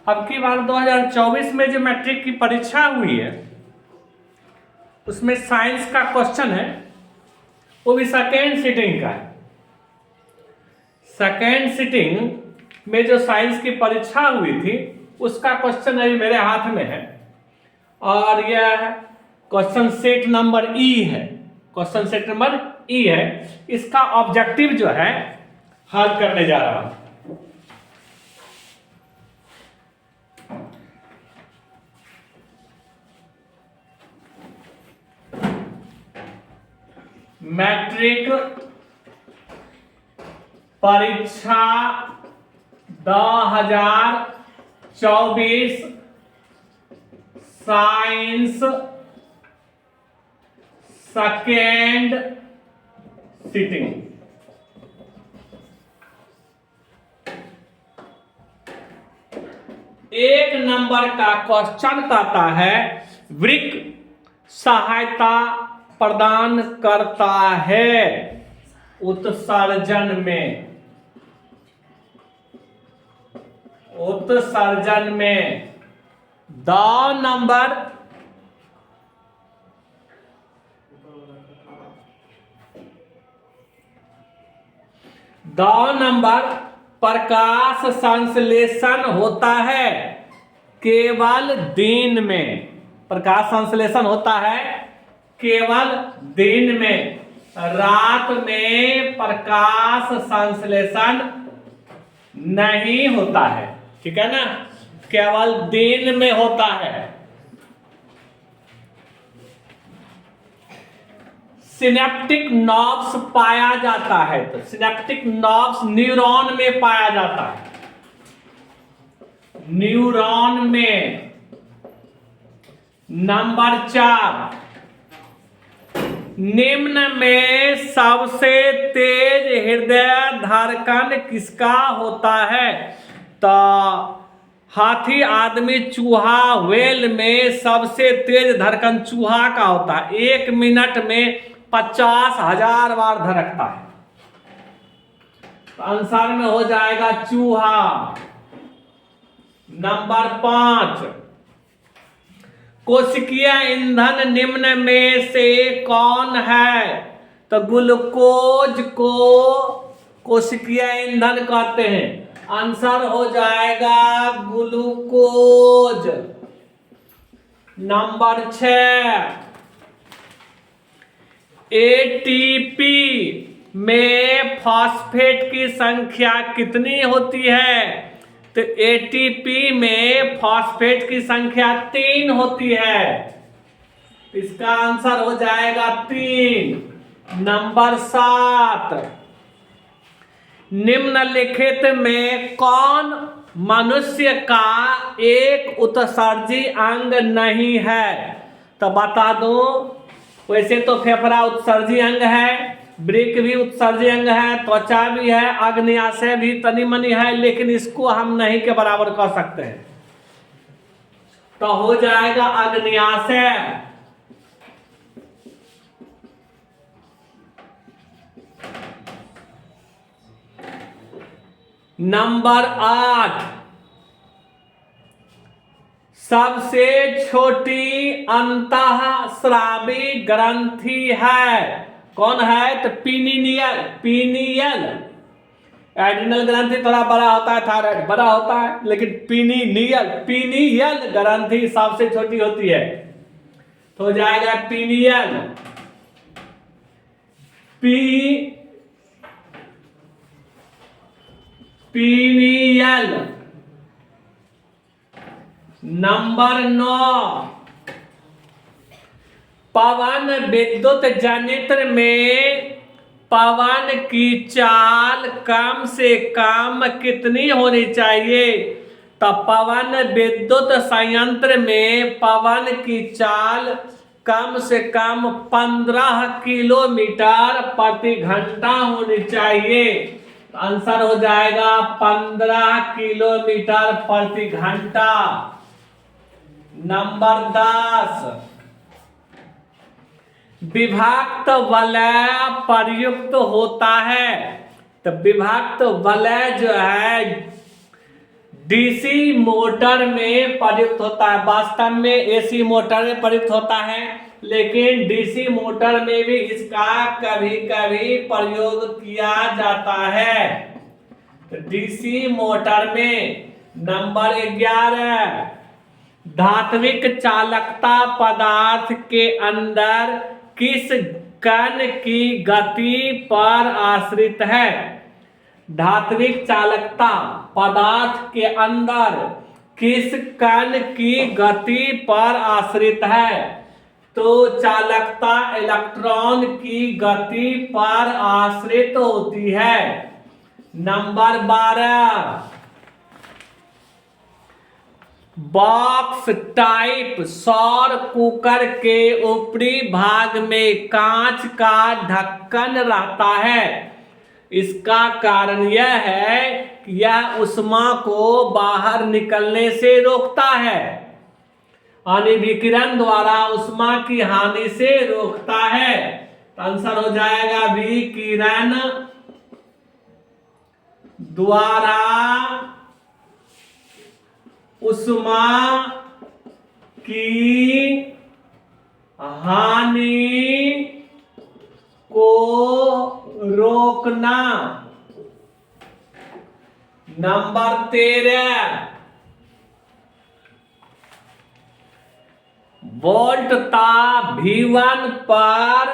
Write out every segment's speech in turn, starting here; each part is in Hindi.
अब की बार 2024 में जो मैट्रिक की परीक्षा हुई है उसमें साइंस का क्वेश्चन है, वो भी सेकेंड सिटिंग का है। सेकेंड सिटिंग में जो साइंस की परीक्षा हुई थी उसका क्वेश्चन अभी मेरे हाथ में है और यह क्वेश्चन सेट नंबर ई है। क्वेश्चन सेट नंबर ई है, इसका ऑब्जेक्टिव जो है हल करने जा रहा हूं। मैट्रिक परीक्षा 2024 साइंस सेकेंड सिटिंग। एक नंबर का क्वेश्चन कहता है वृक्क सहायता प्रदान करता है उत्सर्जन में। उत्सर्जन में 2 नंबर प्रकाश संश्लेषण होता है केवल दिन में। प्रकाश संश्लेषण होता है केवल दिन में, रात में प्रकाश संश्लेषण नहीं होता है। ठीक है ना, केवल दिन में होता है। सिनेप्टिक नॉब्स पाया जाता है, तो सिनेप्टिक नॉब्स न्यूरॉन में पाया जाता है। न्यूरॉन में। नंबर 4, निम्न में सबसे तेज हृदय धड़कन किसका होता है? तो हाथी, आदमी, चूहा, व्हेल में सबसे तेज धड़कन चूहा का होता है। 1 मिनट में 50,000 बार धड़कता है। तो आंसर में हो जाएगा चूहा। नंबर 5, कोशिकीय ईंधन निम्न में से कौन है? तो ग्लूकोज को कोशिकीय ईंधन कहते हैं। आंसर हो जाएगा ग्लूकोज। नंबर 6, एटीपी में फॉस्फेट की संख्या कितनी होती है? तो एटीपी में फॉस्फेट की संख्या 3 होती है। इसका आंसर हो जाएगा 3। नंबर 7, निम्नलिखित में कौन मनुष्य का एक उत्सर्जी अंग नहीं है? तो बता दूं, वैसे तो फेफड़ा उत्सर्जी अंग है, वृक्क भी उत्सर्जी अंग है, त्वचा भी है, अग्न्याशय भी तनी मनी है, लेकिन इसको हम नहीं के बराबर कर सकते हैं। तो हो जाएगा अग्न्याशय। नंबर 8, सबसे छोटी अंतःस्रावी ग्रंथि है। कौन है? तो पीनियल। पीनियल। एड्रिनल ग्रंथि थोड़ा बड़ा होता है, थायराइड बड़ा होता है, लेकिन पीनियल ग्रंथि सबसे छोटी होती है। तो हो जाएगा पीनियल। पीनियल। नंबर 9, पवन विद्युत जनित्र में पवन की चाल कम से कम कितनी होनी चाहिए? तो पवन विद्युत संयंत्र में पवन की चाल कम से कम 15 किलोमीटर प्रति घंटा होनी चाहिए। आंसर हो जाएगा 15 किलोमीटर प्रति घंटा। नंबर 10, विभक्त वलय प्रयुक्त होता है। तो विभक्त वलय जो है डीसी मोटर में प्रयुक्त होता है। वास्तव में एसी मोटर में प्रयुक्त होता है, लेकिन डीसी मोटर में भी इसका कभी कभी प्रयोग किया जाता है। तो डीसी मोटर में नंबर 11, धात्विक चालकता पदार्थ के अंदर किस कण की गति पर आश्रित है? धात्विक चालकता पदार्थ के अंदर किस कण की गति पर आश्रित है? तो चालकता इलेक्ट्रॉन की गति पर आश्रित होती है। नंबर 12, बॉक्स टाइप सौर कुकर के ऊपरी भाग में कांच का ढक्कन रहता है। इसका कारण यह है कि यह ऊष्मा को बाहर निकलने से रोकता है, यानी विकिरण द्वारा ऊष्मा की हानि से रोकता है। तो आंसर हो जाएगा विकिरण द्वारा ऊष्मा की हानि को रोकना। नंबर 13, वोल्टता V1 पर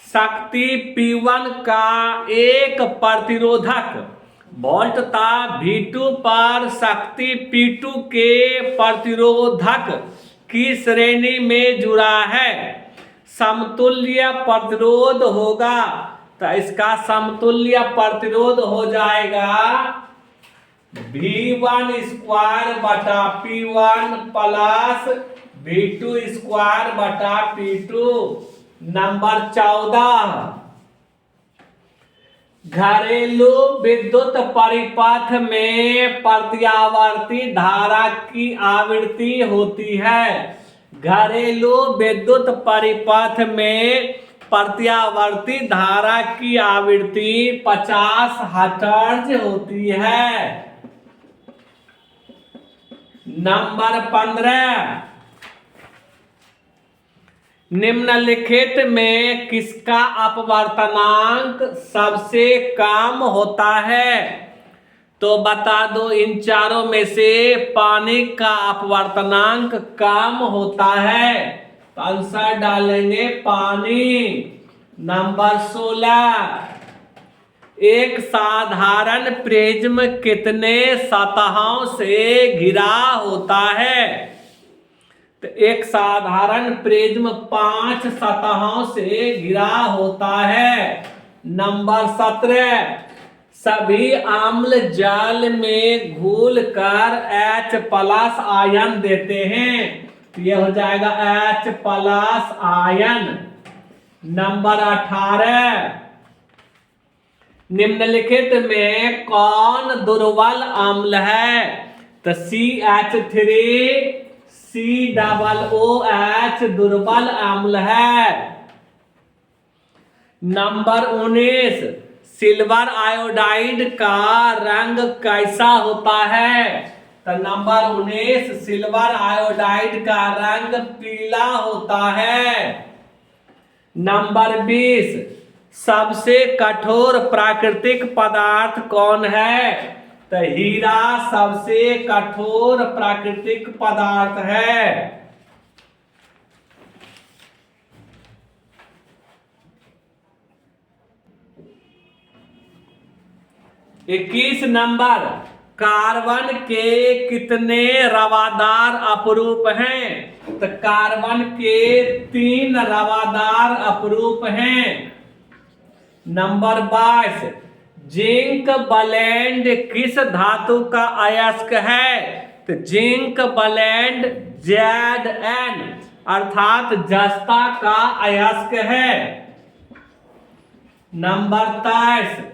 शक्ति P1 का एक प्रतिरोधक वोल्टता V2 पर शक्ति P2 के प्रतिरोधक की श्रेणी में जुड़ा है। समतुल्य प्रतिरोध होगा, तो इसका समतुल्य प्रतिरोध हो जाएगा V1 स्क्वायर बटा P1 प्लस V2 स्क्वायर बटा P2। नंबर 14, घरेलू विद्युत परिपथ में प्रत्यावर्ती धारा की आवृत्ति होती है। घरेलू विद्युत परिपथ में प्रत्यावर्ती धारा की आवृत्ति 50 हर्ट्ज होती है। नंबर 15, निम्नलिखित में किसका अपवर्तनांक सबसे कम होता है? तो बता दो, इन चारों में से पानी का अपवर्तनांक कम होता है। तो आंसर डालेंगे पानी। नंबर 16, एक साधारण प्रिज्म कितने सतहों से घिरा होता है? तो एक साधारण प्रिज्म 5 सतहों से घिरा होता है। नंबर 17, सभी अम्ल जल में घुलकर H+ आयन देते हैं। तो यह हो जाएगा H+ आयन। नंबर 18, निम्नलिखित में कौन दुर्बल अम्ल है? तो CH3 COOH दुर्बल अम्ल है। नंबर 19, सिल्वर आयोडाइड का रंग कैसा होता है? तो नंबर 19, सिल्वर आयोडाइड का रंग पीला होता है। नंबर 20, सबसे कठोर प्राकृतिक पदार्थ कौन है? तो हीरा सबसे कठोर प्राकृतिक पदार्थ है। 21 नंबर, कार्बन के कितने रवादार अपरूप हैं? तो कार्बन के 3 रवादार अपरूप हैं। नंबर 22, जिंक ब्लेंड किस धातु का अयस्क है? तो जिंक ब्लेंड Zn अर्थात जस्ता का अयस्क है। नंबर 23,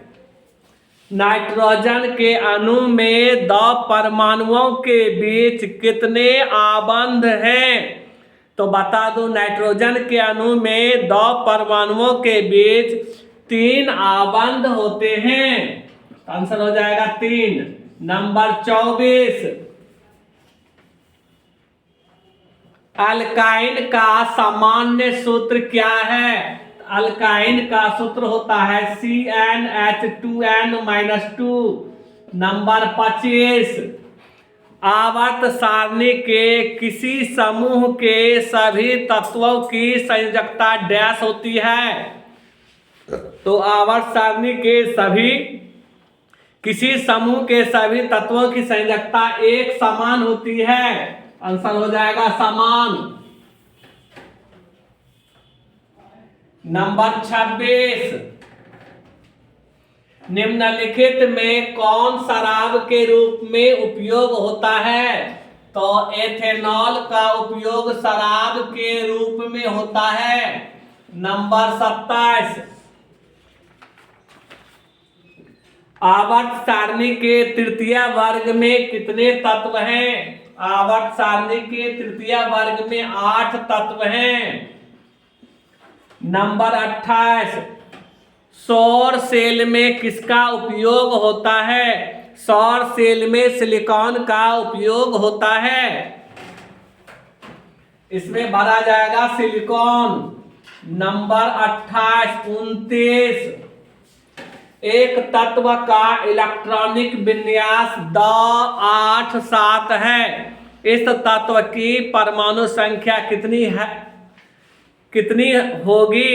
नाइट्रोजन के अणु में 2 परमाणुओं के बीच कितने आबंध हैं? तो बता दो, नाइट्रोजन के अणु में 2 परमाणुओं के बीच 3 आबंध होते हैं। आंसर हो जाएगा 3। नंबर 24, अल्काइन का सामान्य सूत्र क्या है? अल्काइन का सूत्र होता है CnH2n-2। नंबर 25, आवर्त सारणी के किसी समूह के सभी तत्वों की संयोजकता डैश होती है? तो आवर्त सारणी के किसी समूह के सभी तत्वों की संयोजकता एक समान होती है। आंसर हो जाएगा समान। नंबर 26, निम्नलिखित में कौन शराब के रूप में उपयोग होता है? तो एथेनॉल का उपयोग शराब के रूप में होता है। नंबर 27, आवर्त सारणी के तृतीय वर्ग में कितने तत्व हैं? आवर्त सारणी के तृतीय वर्ग में 8 तत्व हैं। नंबर 28, सौर सेल में किसका उपयोग होता है? सौर सेल में सिलिकॉन का उपयोग होता है। इसमें भरा जाएगा सिलिकॉन। नंबर 28, 29, एक तत्व का इलेक्ट्रॉनिक विन्यास 2, 8, 7 है। इस तत्व की परमाणु संख्या कितनी होगी?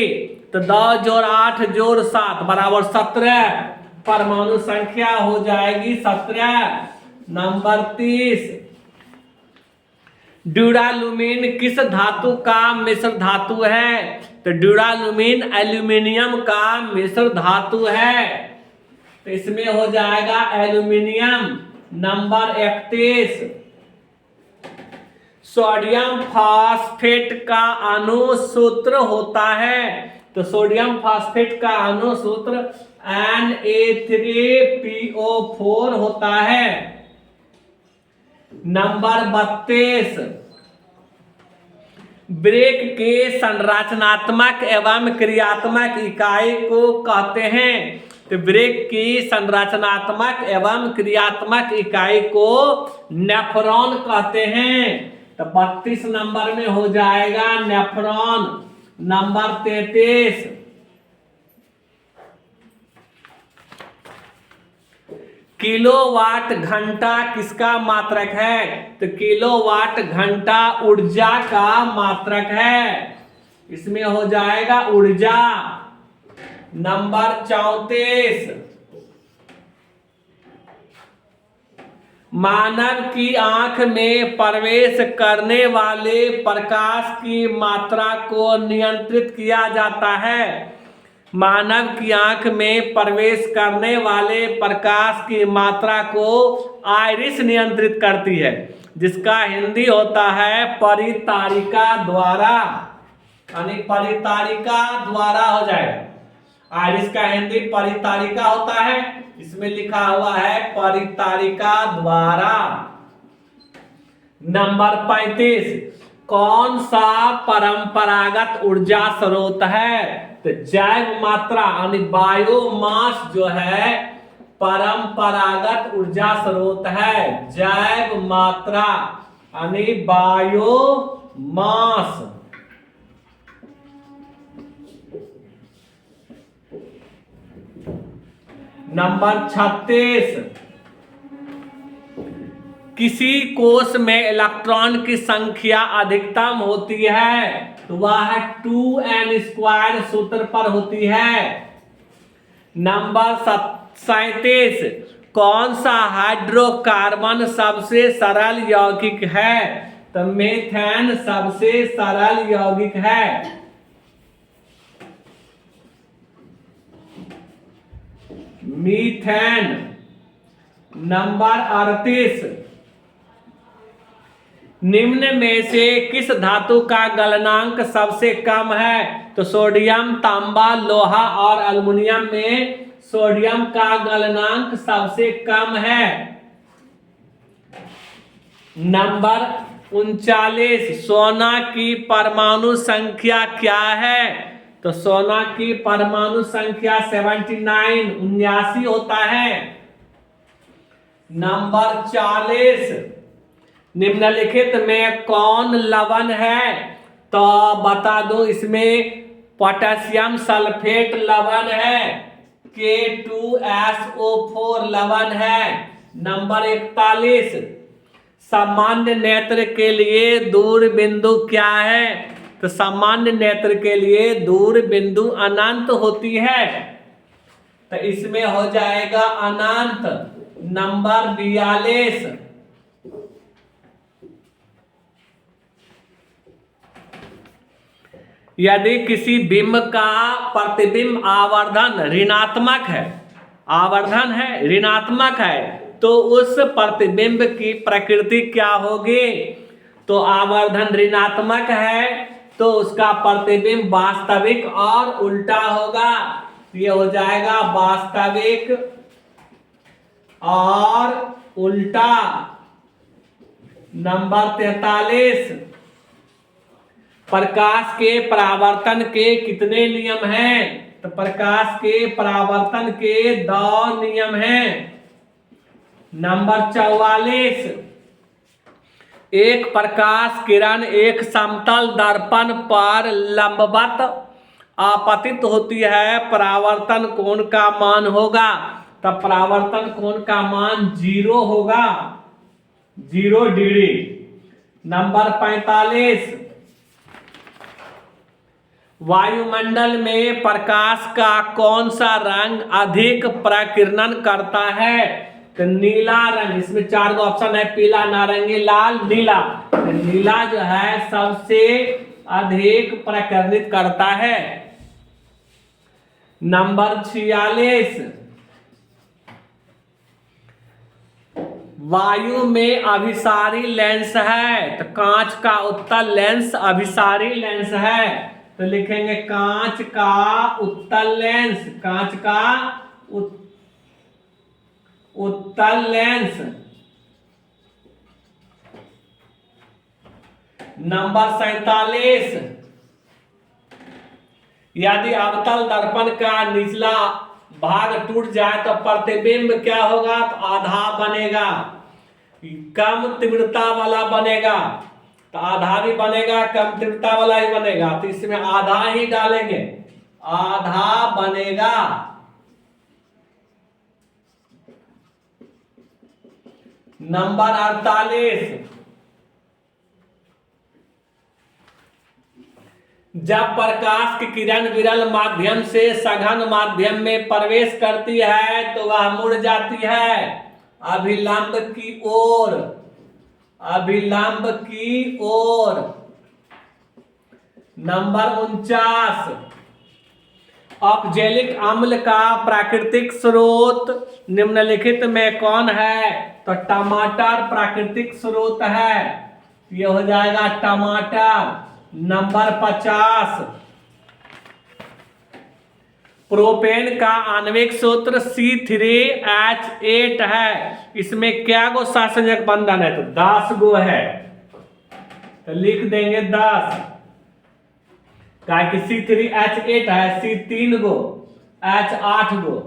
तो 2 जोड़ 8 जोड़ 7 बराबर 17। परमाणु संख्या हो जाएगी 17। नंबर 30, ड्यूरालुमीन किस धातु का मिश्र धातु है? तो ड्यूरालुमीन एल्यूमिनियम का मिश्र धातु है। तो इसमें हो जाएगा एल्यूमिनियम। नंबर 31, सोडियम फॉस्फेट का अणुसूत्र होता है। तो सोडियम फॉस्फेट का अणुसूत्र Na3PO4 होता है। नंबर 32, ब्रेक के संरचनात्मक एवं क्रियात्मक इकाई को कहते हैं। तो ब्रेक की संरचनात्मक एवं क्रियात्मक इकाई को नेफ्रॉन कहते हैं। तो 32 नंबर में हो जाएगा नेफ्रॉन। नंबर 33, किलोवाट घंटा किसका मात्रक है? तो किलोवाट घंटा ऊर्जा का मात्रक है। इसमें हो जाएगा ऊर्जा। नंबर 34, मानव की आंख में प्रवेश करने वाले प्रकाश की मात्रा को नियंत्रित किया जाता है। मानव की आंख में प्रवेश करने वाले प्रकाश की मात्रा को आइरिस नियंत्रित करती है, जिसका हिंदी होता है परितारिका द्वारा, यानी परितारिका द्वारा हो जाएगा। आइरिस का हिंदी परितारिका होता है, इसमें लिखा हुआ है परितारिका द्वारा। नंबर 35, कौन सा परंपरागत ऊर्जा स्रोत है? तो जैव मात्रा यानी बायोमास जो है परंपरागत ऊर्जा स्रोत है। जैव मात्रा यानी बायोमास। नंबर 36, किसी कोष में इलेक्ट्रॉन की संख्या अधिकतम होती है तो वह 2n² सूत्र पर होती है। नंबर 37, कौन सा हाइड्रोकार्बन सबसे सरल यौगिक है? तो मीथेन सबसे सरल यौगिक है। मीथेन। नंबर 38, निम्न में से किस धातु का गलनांक सबसे कम है? तो सोडियम, तांबा, लोहा और एल्युमिनियम में सोडियम का गलनांक सबसे कम है। नंबर 39, सोना की परमाणु संख्या क्या है? तो सोना की परमाणु संख्या 79 होता है। नंबर 40, निम्नलिखित में कौन लवण है? तो बता दो, इसमें पोटेशियम सल्फेट लवण है, K2SO4 लवण है। नंबर 41, सामान्य नेत्र के लिए दूर बिंदु क्या है? तो सामान्य नेत्र के लिए दूर बिंदु अनंत होती है, तो इसमें हो जाएगा अनंत। नंबर 42, यदि किसी बिंब का प्रतिबिंब आवर्धन ऋणात्मक है, आवर्धन है ऋणात्मक है, तो उस प्रतिबिंब की प्रकृति क्या होगी? तो आवर्धन ऋणात्मक है तो उसका प्रतिबिंब वास्तविक और उल्टा होगा। ये हो जाएगा वास्तविक और उल्टा। नंबर 43, प्रकाश के परावर्तन के कितने नियम हैं? तो प्रकाश के परावर्तन के 2 नियम हैं। नंबर 44, एक प्रकाश किरण एक समतल दर्पण पर लंबवत आपतित होती है, परावर्तन कोण का मान होगा? तब परावर्तन कोण का मान 0 होगा, 0 डिग्री। नंबर 45, वायुमंडल में प्रकाश का कौन सा रंग अधिक प्रकीर्णन करता है? तो नीला रंग। इसमें 4 ऑप्शन है, पीला, नारंगी, लाल, नीला। तो नीला जो है सबसे अधिक प्रकीर्णित करता है। नंबर 46, वायु में अभिसारी लेंस है, तो कांच का उत्तल लेंस अभिसारी लेंस है, तो लिखेंगे कांच का उत्तल लेंस, कांच का उत्तल लेंस। नंबर 47, यदि अवतल दर्पण का निचला भाग टूट जाए तो प्रतिबिंब क्या होगा? तो आधा बनेगा, कम तीव्रता वाला बनेगा, तो आधा भी बनेगा, कम तीव्रता वाला ही बनेगा, तो इसमें आधा ही डालेंगे, आधा बनेगा। नंबर 48, जब प्रकाश की किरण विरल माध्यम से सघन माध्यम में प्रवेश करती है तो वह मुड़ जाती है अभिलंब की ओर, अभिलंब की ओर। नंबर 49, ऑक्जेलिक अम्ल का प्राकृतिक स्रोत निम्नलिखित में कौन है? तो टमाटर प्राकृतिक स्रोत है, ये हो जाएगा टमाटर। नंबर 50, प्रोपेन का आणविक सूत्र C3H8 है, इसमें क्या गो सहसंयोजक बंधन है? तो 10 गो है, तो लिख देंगे 10, क्या कि C3H8 है, C 3 गो, H 8 गो,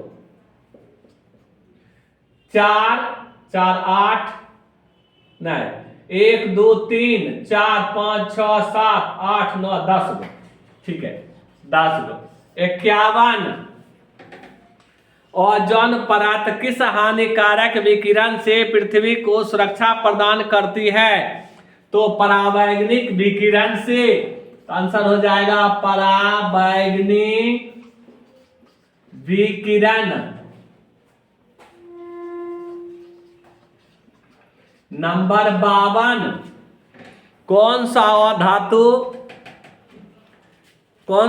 4 4 8 नहीं, 1 2 3 4 5 6 7 8 9 10 गो, ठीक है 10 गो। 51, ओजोन परत किस हानिकारक विकिरण से पृथ्वी को सुरक्षा प्रदान करती है? तो परावैंगनिक विकिरण से, तो आंसर हो जाएगा परावैंगनिक विकिरण। नंबर 52, कौन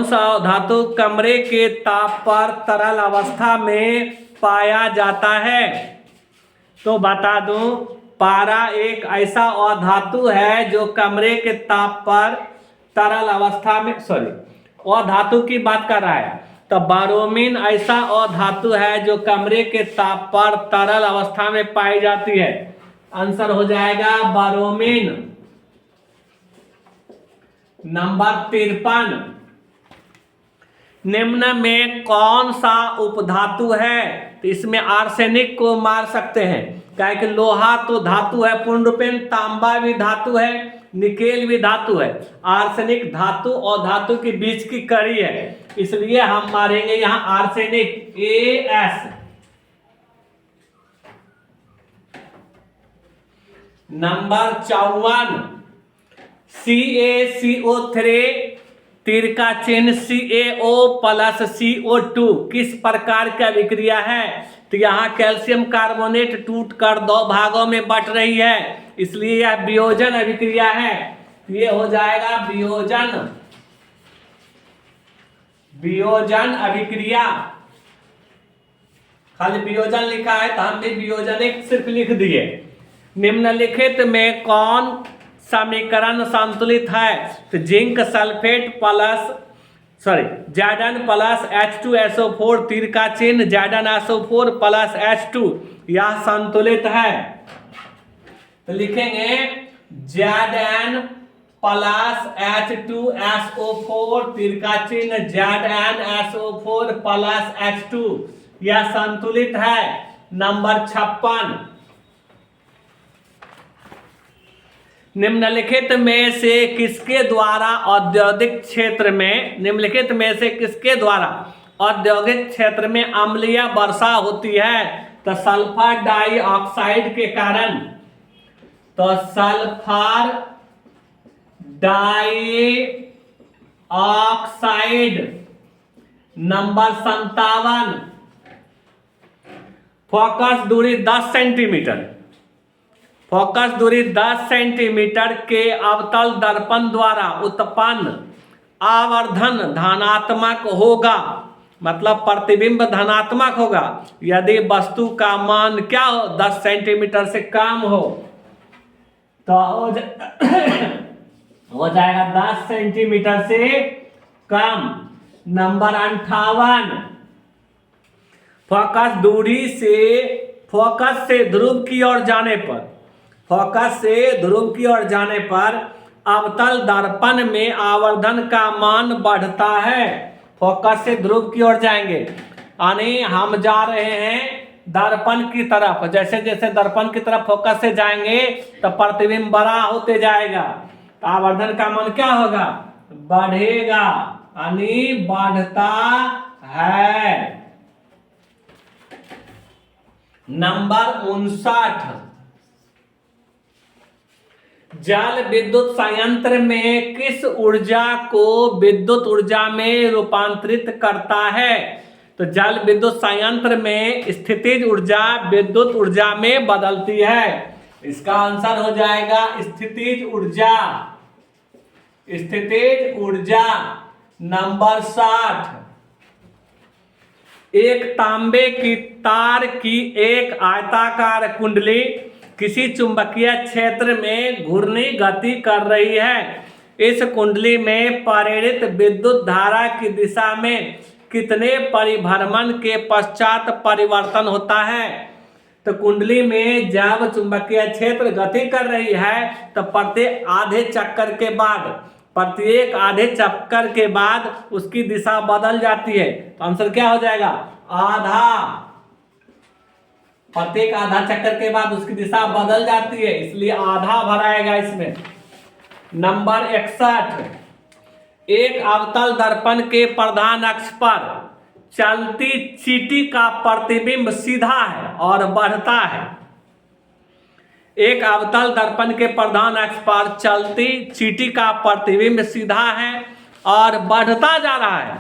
सा धातु कमरे के ताप पर तरल अवस्था में पाया जाता है? तो बता दूं, पारा एक ऐसा अधातु है जो कमरे के ताप पर तरल अवस्था में, अधातु की बात कर रहा है, तो बारोमीन ऐसा अधातु है जो कमरे के ताप पर तरल अवस्था में पाई जाती है, आंसर हो जाएगा बारोमीन। नंबर 53, निम्न में कौन सा उपधातु है? तो इसमें आर्सेनिक को मार सकते हैं, क्या कि लोहा तो धातु है पूर्ण रूपेण, तांबा भी धातु है, निकेल भी धातु है। आर्सेनिक धातु और धातु के बीच की कड़ी है, इसलिए हम मारेंगे यहां आर्सेनिक AS। नंबर 54 CaCO3 तीर का चिन्ह CaO प्लस CO2 किस प्रकार का अभिक्रिया है? तो यहाँ कैल्शियम कार्बोनेट टूट कर 2 भागों में बट रही है, इसलिए यह वियोजन अभिक्रिया है। ये हो जाएगा वियोजन अभिक्रिया। खाली वियोजन लिखा है तो हम भी वियोजनिक सिर्फ लिख दिए। निम्नलिखित में कौन समीकरण संतुलित है? तो zinc sulphate Zn plus H2SO4 तीर का चिन्ह ZnSO4 प्लस H2 यह संतुलित है। तो लिखेंगे Zn प्लस H2SO4 तीर का चिन्ह ZnSO4 प्लस H2 यह संतुलित है। नंबर 56 निम्नलिखित में से किसके द्वारा औद्योगिक क्षेत्र में अम्लीय वर्षा होती है? तो सल्फर डाइऑक्साइड के कारण। तो सल्फर डाइऑक्साइड। नंबर 57 फोकस दूरी 10 सेंटीमीटर। फोकस दूरी 10 सेंटीमीटर के अवतल दर्पण द्वारा उत्पन्न आवर्धन धनात्मक होगा, मतलब प्रतिबिंब धनात्मक होगा यदि वस्तु का मान क्या हो? 10 सेंटीमीटर से कम हो। तो हो जाएगा 10 सेंटीमीटर से कम। नंबर 58 फोकस से ध्रुव की ओर जाने पर अवतल दर्पण में आवर्धन का मान बढ़ता है। फोकस से ध्रुव की ओर जाएंगे यानी हम जा रहे हैं दर्पण की तरफ, जैसे जैसे दर्पण की तरफ फोकस से जाएंगे तो प्रतिबिंब बड़ा होते जाएगा, तो आवर्धन का मान क्या होगा? बढ़ेगा, यानी बढ़ता है। नंबर 59 जल विद्युत संयंत्र में किस ऊर्जा को विद्युत ऊर्जा में रूपांतरित करता है? तो जल विद्युत संयंत्र में स्थितिज ऊर्जा विद्युत ऊर्जा में बदलती है। इसका आंसर हो जाएगा स्थितिज ऊर्जा। नंबर 60 एक तांबे की तार की एक आयताकार कुंडली किसी चुंबकीय क्षेत्र में घूर्णी गति कर रही है। इस कुंडली में प्रेरित विद्युत धारा की दिशा में कितने परिभ्रमण के पश्चात परिवर्तन होता है? तो कुंडली में जब चुंबकीय क्षेत्र गति कर रही है तो प्रत्येक आधे चक्कर के बाद उसकी दिशा बदल जाती है। तो आंसर क्या हो जाएगा? आधा। प्रत्येक आधा चक्कर के बाद उसकी दिशा बदल जाती है, इसलिए आधा भराएगा इसमें। नंबर 61 एक अवतल दर्पण के प्रधान अक्ष पर चलती चींटी का प्रतिबिंब सीधा है और बढ़ता है। एक अवतल दर्पण के प्रधान अक्ष पर चलती चींटी का प्रतिबिंब सीधा है और बढ़ता जा रहा है।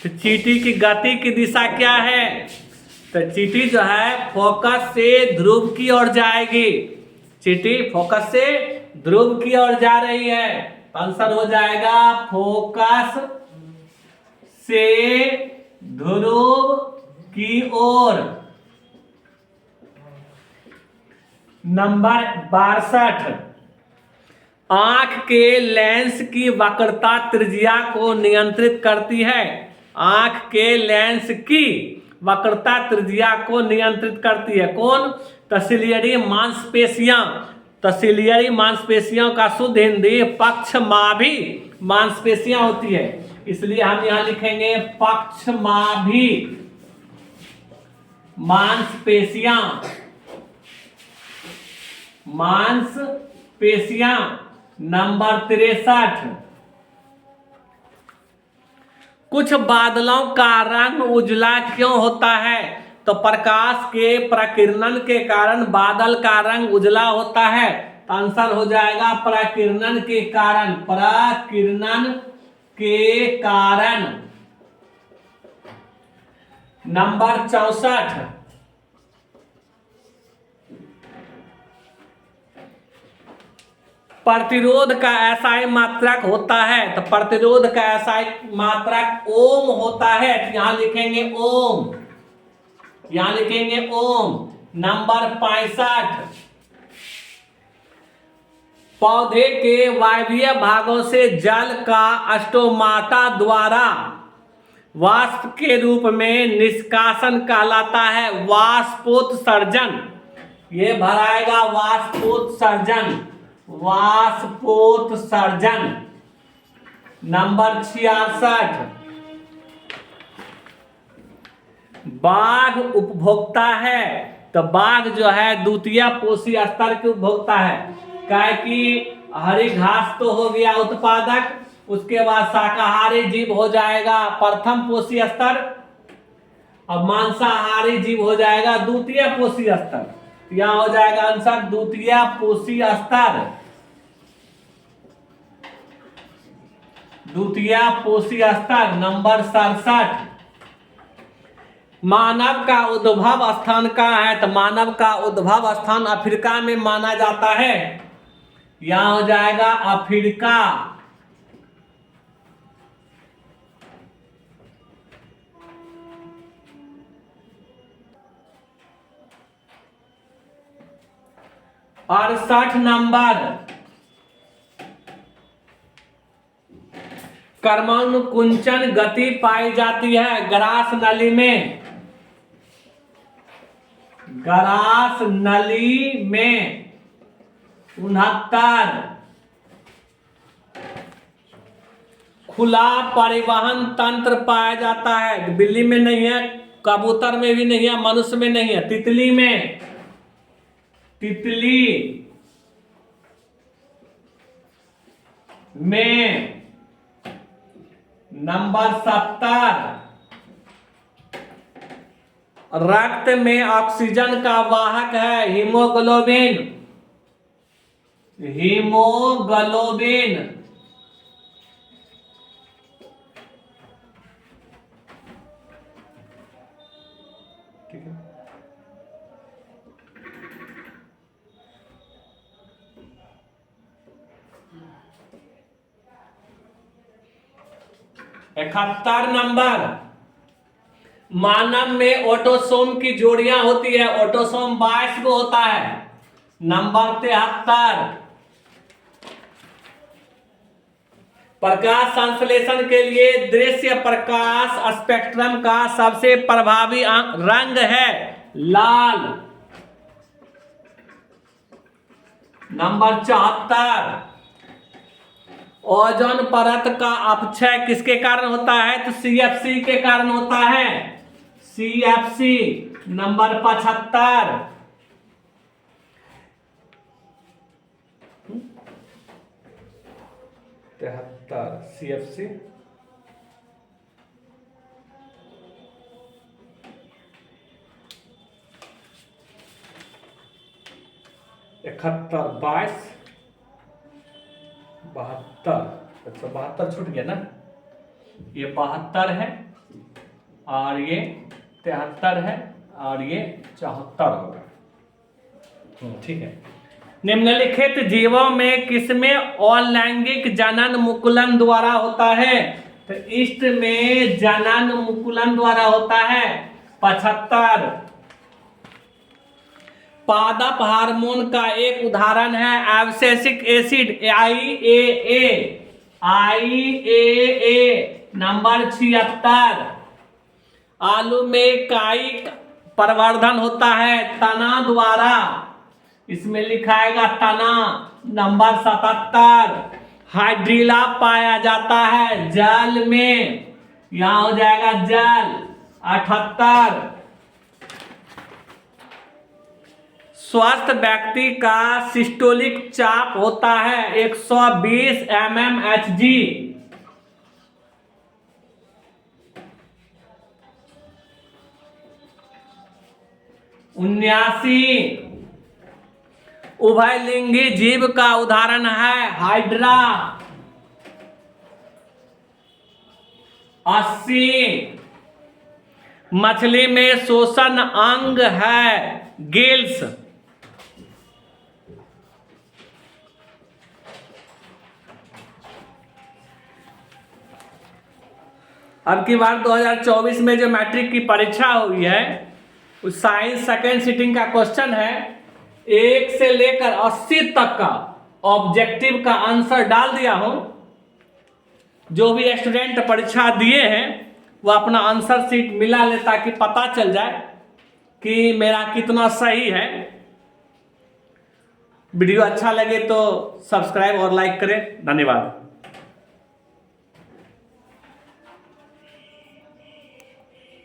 तो चींटी की गति की दिशा क्या है? तो चींटी जो है फोकस से ध्रुव की ओर जाएगी। चींटी फोकस से ध्रुव की ओर जा रही है, आंसर हो जाएगा फोकस से ध्रुव की ओर। नंबर 62 आंख के लेंस की वक्रता त्रिज्या को नियंत्रित करती है। आंख के लेंस की वक्रता त्रिज्या को नियंत्रित करती है कौन? तो सिलियरी मांसपेशियां। तो सिलियरी मांसपेशियों का शुद्ध हिंदी पक्षमाभी मांसपेशियां होती है। इसलिए हम यहां लिखेंगे पक्षमाभी मांसपेशियां, मांसपेशियां। नंबर 63, कुछ बादलों का रंग उजला क्यों होता है? तो प्रकाश के प्रकीर्णन के कारण बादल का रंग उजला होता है। तो आंसर हो जाएगा प्रकीर्णन के कारण, प्रकीर्णन के कारण। नंबर 64, प्रतिरोध का एसआई मात्रक होता है। तो प्रतिरोध का एसआई मात्रक ओम होता है। तो यहां लिखेंगे ओम, यहां लिखेंगे ओम। नंबर 65, पौधे के वायवीय भागों से जल का स्टोमाटा द्वारा वाष्प के रूप में निष्कासन कहलाता है वाष्पोत्सर्जन। ये भराएगा वाष्पोत्सर्जन, वाष्पोत्सर्जन। नंबर 66, बाघ उपभोक्ता है। तो बाघ जो है द्वितीय पोषी स्तर के उपभोक्ता है। क्या कि हरी घास तो हो गया उत्पादक, उसके बाद शाकाहारी जीव हो जाएगा प्रथम पोषी स्तर, और मांसाहारी जीव हो जाएगा द्वितीय पोषी स्तर। यहां हो जाएगा आंसर द्वितीय पोषी स्तर, द्वितीय पोषी स्तर। नंबर 67, मानव का उद्भव स्थान कहाँ है? तो मानव का उद्भव स्थान अफ्रीका में माना जाता है। यहां हो जाएगा अफ्रीका। और 60 नंबर, कर्मानुकुंचन गति पाई जाती है ग्रास नली में, ग्रास नली में। 69, खुला परिवहन तंत्र पाया जाता है। बिल्ली में नहीं है, कबूतर में भी नहीं है, मनुष्य में नहीं है, तितली में, तितली में। नंबर 70, रक्त में ऑक्सीजन का वाहक है हीमोग्लोबिन, हीमोग्लोबिन। ठीक है। 71 नंबर, मानव में ऑटोसोम की जोड़ियां होती है, ऑटोसोम 22 को होता है। नंबर 73, प्रकाश संश्लेषण के लिए दृश्य प्रकाश स्पेक्ट्रम का सबसे प्रभावी रंग है लाल। नंबर 74, ओजोन परत का अपक्षय किसके कारण होता है? तो सीएफसी के कारण होता है, सीएफसी। Number 75, CFC. इकहत्तर, 22, 72। अच्छा 72 छूट गया ना, ये 72 है और ये 73 है और ये 74 होगा। ठीक है। निम्नलिखित जीवों में किसमें अलैंगिक जनन मुकुलन द्वारा होता है? तो ईस्ट में जनन मुकुलन द्वारा होता है। 75, पादप हार्मोन का एक उदाहरण है abscisic acid, IAA, IAA। Number 76, आलू में कायिक प्रवर्धन होता है तना द्वारा, इसमें लिखाएगा तना। नंबर 77, हाइड्रीला पाया जाता है जल में, यहां हो जाएगा जल। 78 स्वस्थ व्यक्ति का सिस्टोलिक चाप होता है 120 mmHg। 79 उभयलिंगी जीव का उदाहरण है हाइड्रा। 80 मछली में श्वसन अंग है गिल्स। 2024 में जो मैट्रिक की परीक्षा हुई है उस साइंस सेकेंड सीटिंग का क्वेश्चन है 1 से लेकर 80 तक का ऑब्जेक्टिव का आंसर डाल दिया हूं। जो भी स्टूडेंट परीक्षा दिए हैं वो अपना आंसर शीट मिला ले ताकि पता चल जाए कि मेरा कितना सही है। वीडियो अच्छा लगे तो सब्सक्राइब और लाइक करें। धन्यवाद।